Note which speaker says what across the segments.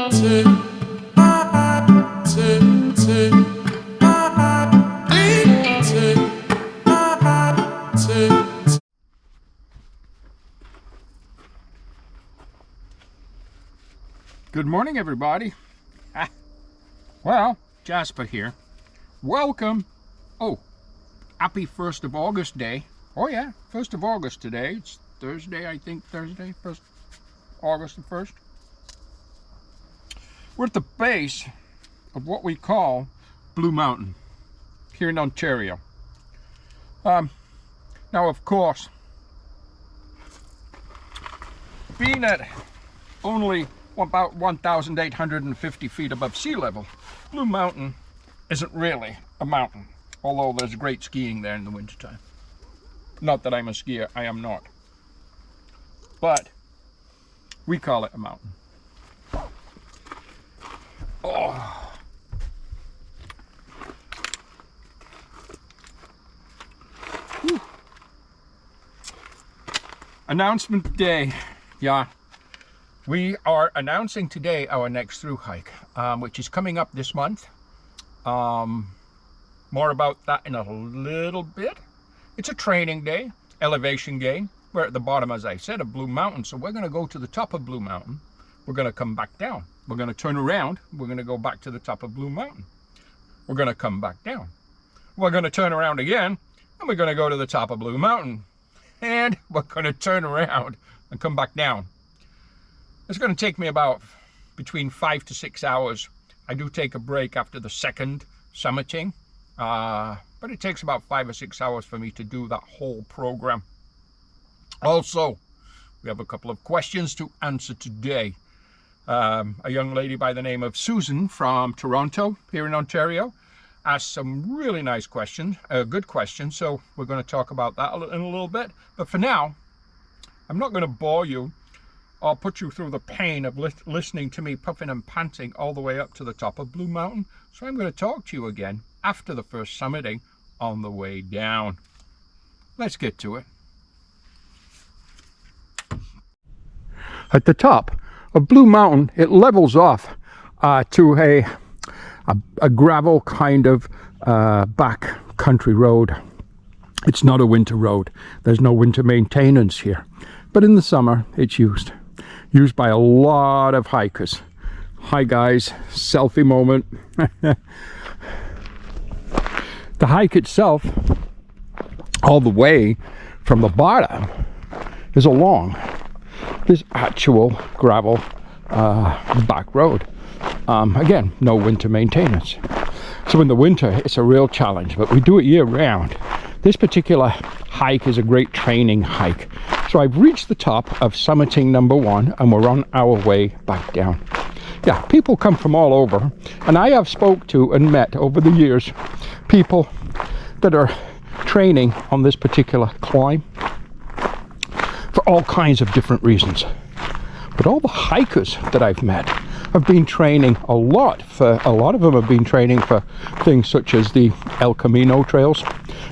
Speaker 1: Good morning, everybody. Well, Jasper here. Welcome. Oh, happy 1st of August day. Oh yeah, 1st of August today. It's Thursday, I think. Thursday, 1st August the 1st. We're at the base of what we call Blue Mountain here in Ontario. Now, of course, being at only about 1,850 feet above sea level, Blue Mountain isn't really a mountain, although there's great skiing there in the wintertime. Not that I'm a skier, I am not. But we call it a mountain. Oh. Whew. Announcement day. Yeah. We are announcing today our next thru hike, which is coming up this month. More about that in a little bit. It's a training day, elevation gain. We're at the bottom, as I said, of Blue Mountain. So we're going to go to the top of Blue Mountain. We're going to come back down. We're going to turn around. We're going to go back to the top of Blue Mountain. We're going to come back down. We're going to turn around again, and we're going to go to the top of Blue Mountain. And we're going to turn around and come back down. It's going to take me about between 5 to 6 hours. I do take a break after the second summiting, but it takes about 5 or 6 hours for me to do that whole program. Also, we have a couple of questions to answer today. A young lady by the name of Susan from Toronto here in Ontario asked some really nice questions, good questions, so we're going to talk about that in a little bit. But for now, I'm not going to bore you. I'll put you through the pain of listening to me puffing and panting all the way up to the top of Blue Mountain. So I'm going to talk to you again after the first summiting on the way down. Let's get to it. At the top of Blue Mountain, it levels off to a gravel kind of back country road. It's not a winter road. There's no winter maintenance here. But in the summer, it's used by a lot of hikers. Hi guys, selfie moment. The hike itself, all the way from the bottom, is along this actual gravel back road. Again, no winter maintenance. So in the winter, it's a real challenge, but we do it year round. This particular hike is a great training hike. So I've reached the top of summiting number 1, and we're on our way back down. Yeah, people come from all over, and I have spoke to and met over the years people that are training on this particular climb for all kinds of different reasons. But all the hikers that I've met have been training a lot of them have been training for things such as the El Camino trails.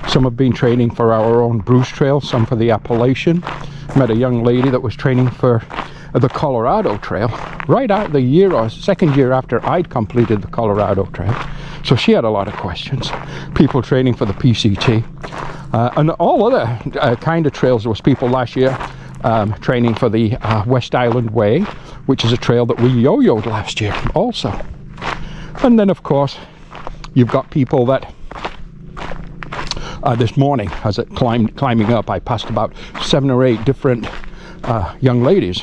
Speaker 1: Some have been training for our own Bruce Trail, some for the Appalachian. Met a young lady that was training for the Colorado Trail right out the year or second year after I'd completed the Colorado Trail. So she had a lot of questions. People training for the PCT and all other kind of trails. There was people last year training for the West Island Way, which is a trail that we yo-yoed last year also. And then of course you've got people that this morning, as it climbing up, I passed about 7 or 8 different young ladies,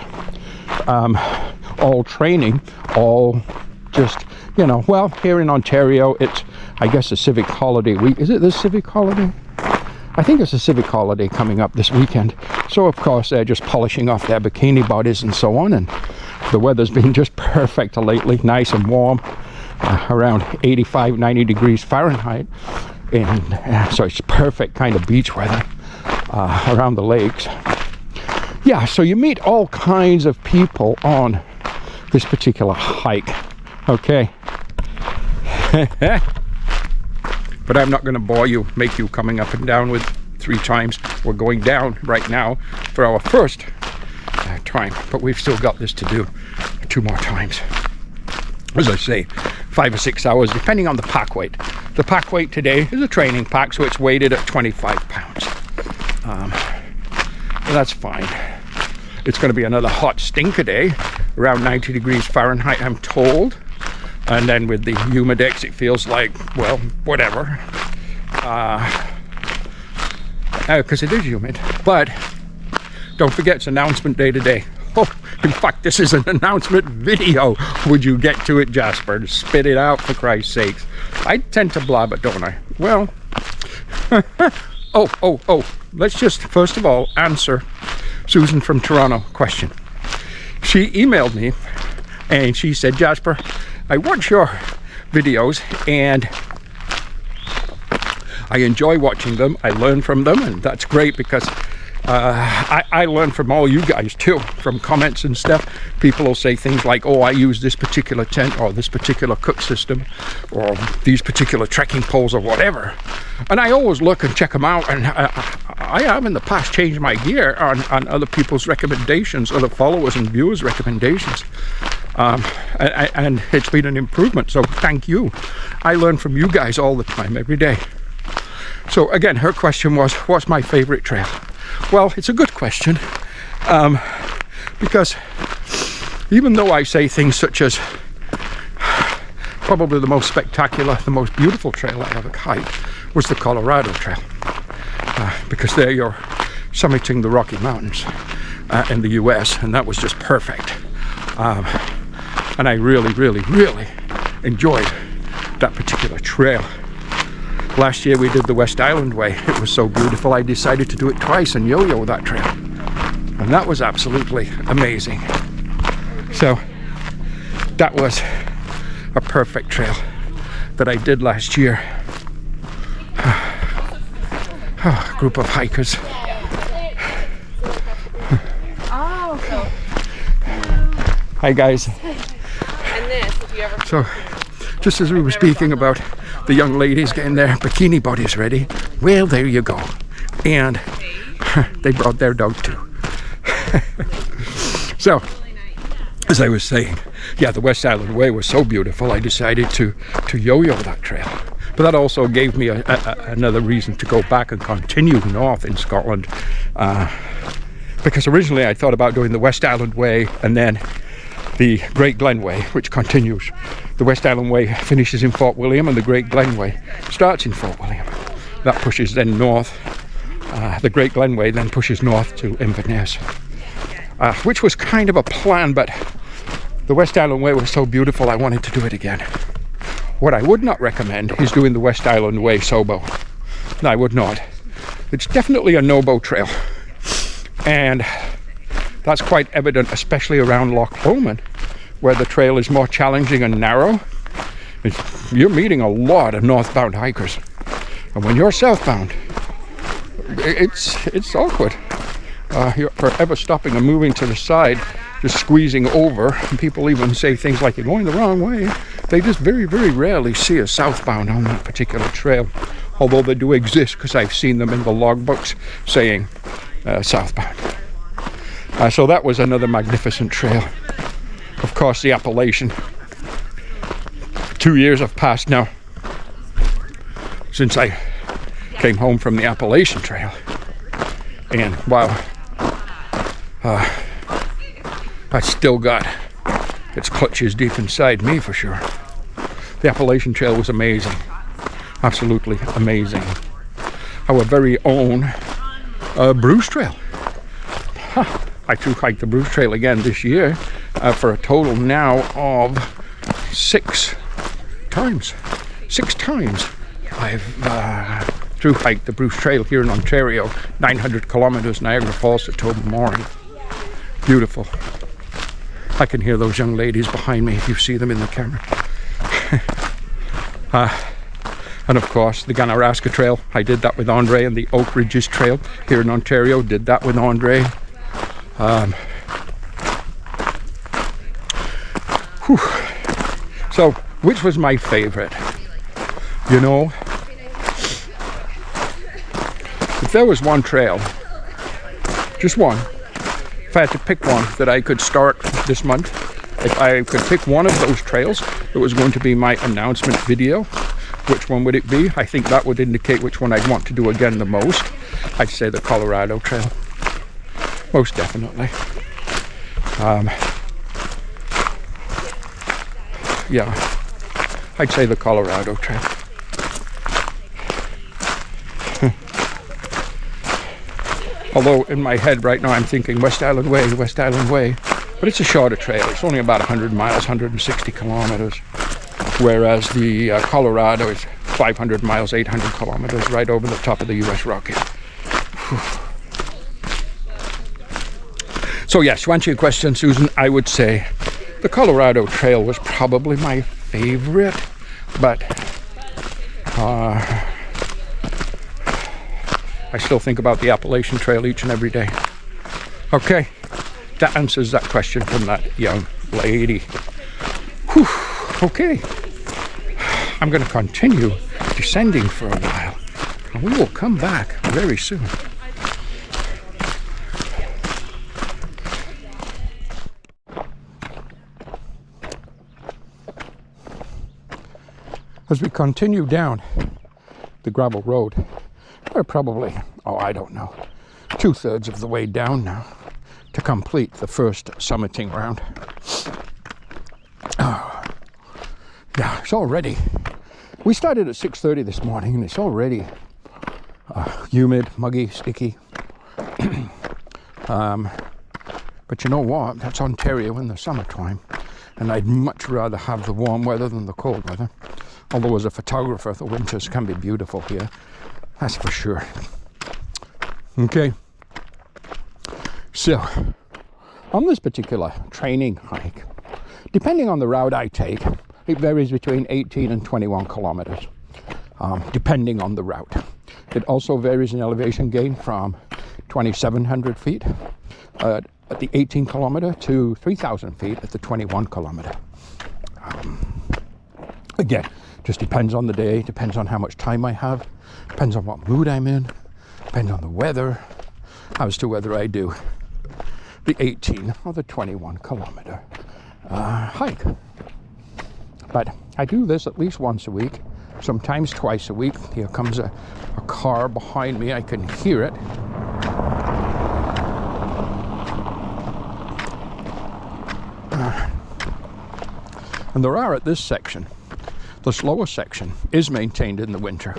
Speaker 1: all training, all just, you know, well, here in Ontario, it's, I guess, a civic holiday week. Is it the civic holiday? I think it's a civic holiday coming up this weekend. So, of course, they're just polishing off their bikini bodies and so on, and the weather's been just perfect lately, nice and warm, around 85, 90 degrees Fahrenheit. And so it's perfect kind of beach weather around the lakes. Yeah, so you meet all kinds of people on this particular hike. Okay. But I'm not going to bore you, make you coming up and down with 3 times. We're going down right now for our first time, but we've still got this to do 2 more times. as I say, 5 or 6 hours, depending on the pack weight. The pack weight today is a training pack, so it's weighted at 25 pounds. That's fine. It's going to be another hot stinker day, around 90 degrees Fahrenheit, I'm told. And then with the humidex, it feels like, well, whatever. Because it is humid. But don't forget, it's announcement day today. Oh, in fact, this is an announcement video. Would you get to it, Jasper? Spit it out, for Christ's sakes. I tend to blab it, don't I? Well, oh. Let's just, first of all, answer Susan from Toronto question. She emailed me and she said, Jasper, I watch your videos and I enjoy watching them. I learn from them, and that's great because I learn from all you guys too, from comments and stuff. People will say things like, oh, I use this particular tent or this particular cook system or these particular trekking poles or whatever. And I always look and check them out, and I have in the past changed my gear on other people's recommendations, other followers and viewers' recommendations. And it's been an improvement, so thank you. I learn from you guys all the time, every day. So again, her question was, what's my favorite trail? Well, it's a good question, because even though I say things such as probably the most spectacular, the most beautiful trail I ever hiked was the Colorado Trail, because there you're summiting the Rocky Mountains in the US, and that was just perfect. And I really enjoyed that particular trail. Last year we did the West Island Way. It was so beautiful I decided to do it twice and yo-yo that trail. And that was absolutely amazing. So that was a perfect trail that I did last year. A group of hikers. Hi guys. So just as we were speaking about the young ladies getting their bikini bodies ready, well, there you go. And they brought their dog too. So, as I was saying, yeah, the West Island Way was so beautiful, I decided to yo-yo that trail. But that also gave me another reason to go back and continue north in Scotland. Because originally I thought about doing the West Island Way and then the Great Glen Way, which continues. The West Island Way finishes in Fort William and the Great Glen Way starts in Fort William. That pushes then north. The Great Glen Way then pushes north to Inverness, which was kind of a plan, but the West Island Way was so beautiful I wanted to do it again. What I would not recommend is doing the West Island Way Sobo. No, I would not. It's definitely a no-bow trail, and that's quite evident, especially around Loch Lomond, where the trail is more challenging and narrow. You're meeting a lot of northbound hikers, and when you're southbound, it's awkward. You're forever stopping and moving to the side, just squeezing over, and people even say things like, you're going the wrong way. They just very rarely see a southbound on that particular trail, although they do exist, because I've seen them in the logbooks saying southbound. So that was another magnificent trail. Of course, the Appalachian. 2 years have passed now since I came home from the Appalachian Trail. And wow, that's still got its clutches deep inside me for sure. The Appalachian Trail was amazing. Absolutely amazing. Our very own Bruce Trail. I too hiked the Bruce Trail again this year for a total now of 6 times. 6 times I've through hiked the Bruce Trail here in Ontario, 900 kilometers, Niagara Falls to Tobermory. Beautiful. I can hear those young ladies behind me if you see them in the camera. And of course the Ganaraska Trail, I did that with Andre, and the Oak Ridges Trail here in Ontario, did that with Andre. So, which was my favorite? You know, if there was one trail, just one, if I had to pick one that I could start this month if I could pick one of those trails that was going to be my announcement video, which one would it be? I think that would indicate which one I'd want to do again the most. I'd say the Colorado Trail. Most definitely. Yeah, I'd say the Colorado Trail. Although in my head right now I'm thinking West Island Way, but it's a shorter trail. It's only about 100 miles, 160 kilometers, whereas the Colorado is 500 miles, 800 kilometers, right over the top of the U.S. Rocky. So yes, to answer your question, Susan, I would say the Colorado Trail was probably my favorite, but I still think about the Appalachian Trail each and every day. Okay, that answers that question from that young lady. Whew. Okay, I'm going to continue descending for a while, and we will come back very soon. As we continue down the gravel road, we're probably, I don't know, 2/3 of the way down now to complete the first summiting round. Oh, yeah, it's already, we started at 6:30 this morning and it's already humid, muggy, sticky. But you know what, that's Ontario in the summertime, and I'd much rather have the warm weather than the cold weather. Although as a photographer, the winters can be beautiful here. That's for sure. Okay. So, on this particular training hike, depending on the route I take, it varies between 18 and 21 kilometers, depending on the route. It also varies in elevation gain from 2,700 feet at the 18 kilometer to 3,000 feet at the 21 kilometer. Again, just depends on the day, depends on how much time I have, depends on what mood I'm in, depends on the weather, as to whether I do the 18 or the 21 kilometer hike. But I do this at least once a week, sometimes twice a week. Here comes a car behind me, I can hear it. And there are at this section, the slower section is maintained in the winter.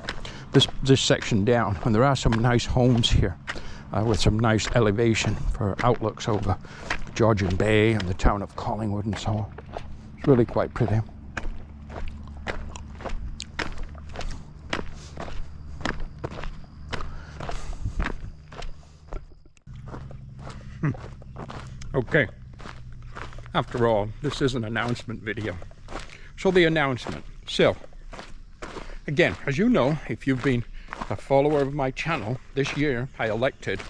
Speaker 1: This section down, and there are some nice homes here with some nice elevation for outlooks over Georgian Bay and the town of Collingwood and so on. It's really quite pretty. Okay, after all, this is an announcement video. So the announcement. So, again, as you know, if you've been a follower of my channel, this year I elected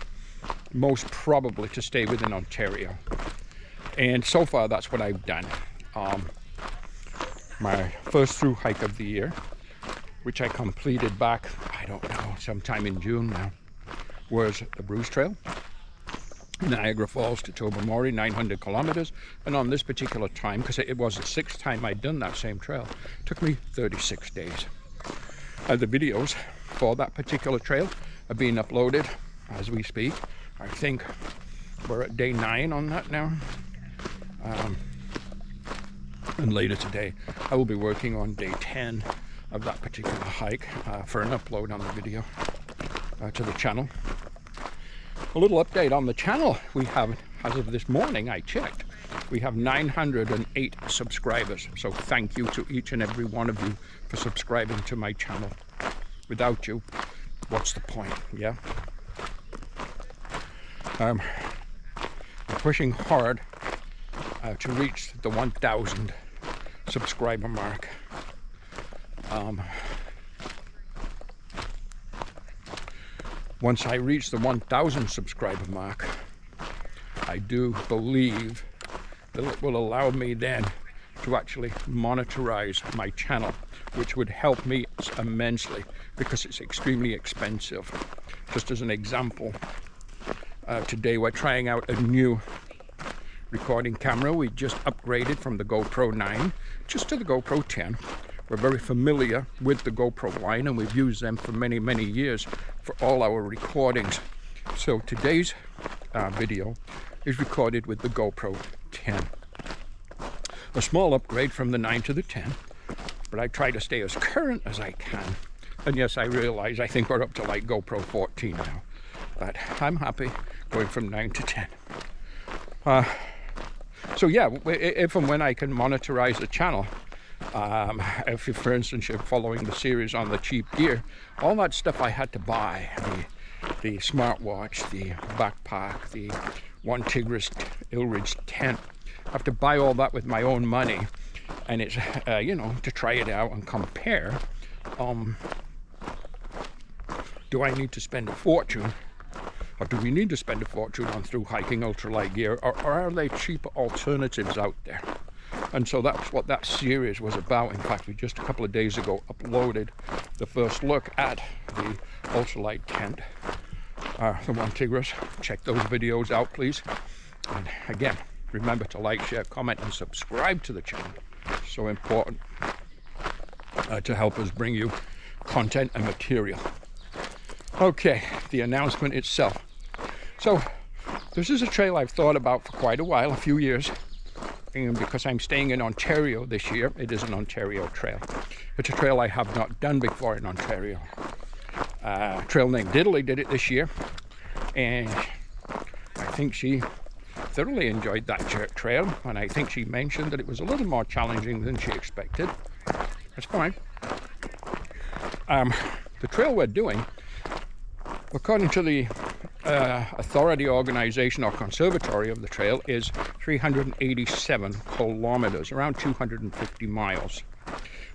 Speaker 1: most probably to stay within Ontario. And so far that's what I've done. My first through hike of the year, which I completed back, I don't know, sometime in June now, was the Bruce Trail. Niagara Falls to Tobermory, 900 kilometers, and on this particular time, because it was the 6th time I'd done that same trail, it took me 36 days. The videos for that particular trail are being uploaded as we speak. I think we're at day 9 on that now. And later today, I will be working on day 10 of that particular hike for an upload on the video to the channel. A little update on the channel. We have, as of this morning, I checked, we have 908 subscribers. So thank you to each and every one of you for subscribing to my channel. Without you, what's the point, yeah? I'm pushing hard to reach the 1,000 subscriber mark. Once I reach the 1,000 subscriber mark, I do believe that it will allow me then to actually monetize my channel, which would help me immensely because it's extremely expensive. Just as an example, today we're trying out a new recording camera. We just upgraded from the GoPro 9 just to the GoPro 10. We're very familiar with the GoPro line, and we've used them for many, many years for all our recordings. So today's video is recorded with the GoPro 10. A small upgrade from the 9 to the 10, but I try to stay as current as I can. And yes, I realize I think we're up to like GoPro 14 now, but I'm happy going from 9 to 10. So yeah, if and when I can monetize the channel, if for instance you're following the series on the cheap gear, all that stuff I had to buy, the smartwatch, the backpack, the one Tigris Ilridge tent, I have to buy all that with my own money, and it's you know, to try it out and compare. Do I need to spend a fortune, or do we need to spend a fortune on through hiking ultralight gear, or are there cheaper alternatives out there? And so that's what that series was about. In fact, we just a couple of days ago uploaded the first look at the ultralight tent, the one Tigris. Check those videos out, please. And again, remember to like, share, comment, and subscribe to the channel. So important to help us bring you content and material. Okay, the announcement itself. So this is a trail I've thought about for quite a while, a few years. And because I'm staying in Ontario this year, it is an Ontario trail. It's a trail I have not done before in Ontario. Trail named Diddley did it this year, and I think she thoroughly enjoyed that trail, and I think she mentioned that it was a little more challenging than she expected. That's fine. The trail we're doing, according to the authority organization or conservatory of the trail, is 387 kilometers, around 250 miles.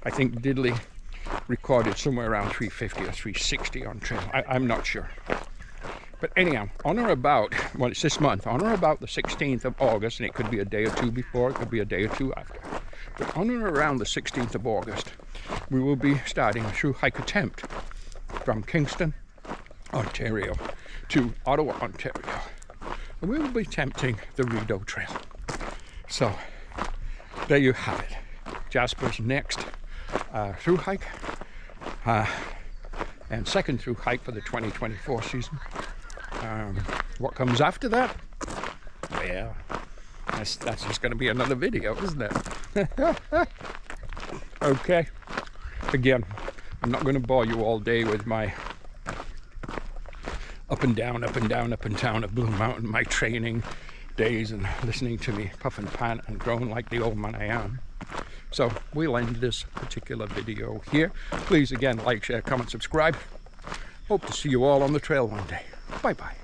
Speaker 1: I think Diddley recorded somewhere around 350 or 360 on trail. I'm not sure. But anyhow, on or about, well, it's this month, on or about the 16th of August, and it could be a day or two before, it could be a day or two after, but on or around the 16th of August, we will be starting a through hike attempt from Kingston, Ontario, to Ottawa, Ontario. And we will be attempting the Rideau Trail. So there you have it. Jasper's next through hike, and second through hike for the 2024 season. What comes after that? Well, that's just going to be another video, isn't it? Okay. Again, I'm not going to bore you all day with my up and down of Blue Mountain, my training days, and listening to me puff and pant and groan like the old man I am. So we'll end this particular video here. Please again, like, share, comment, subscribe. Hope to see you all on the trail one day. Bye bye.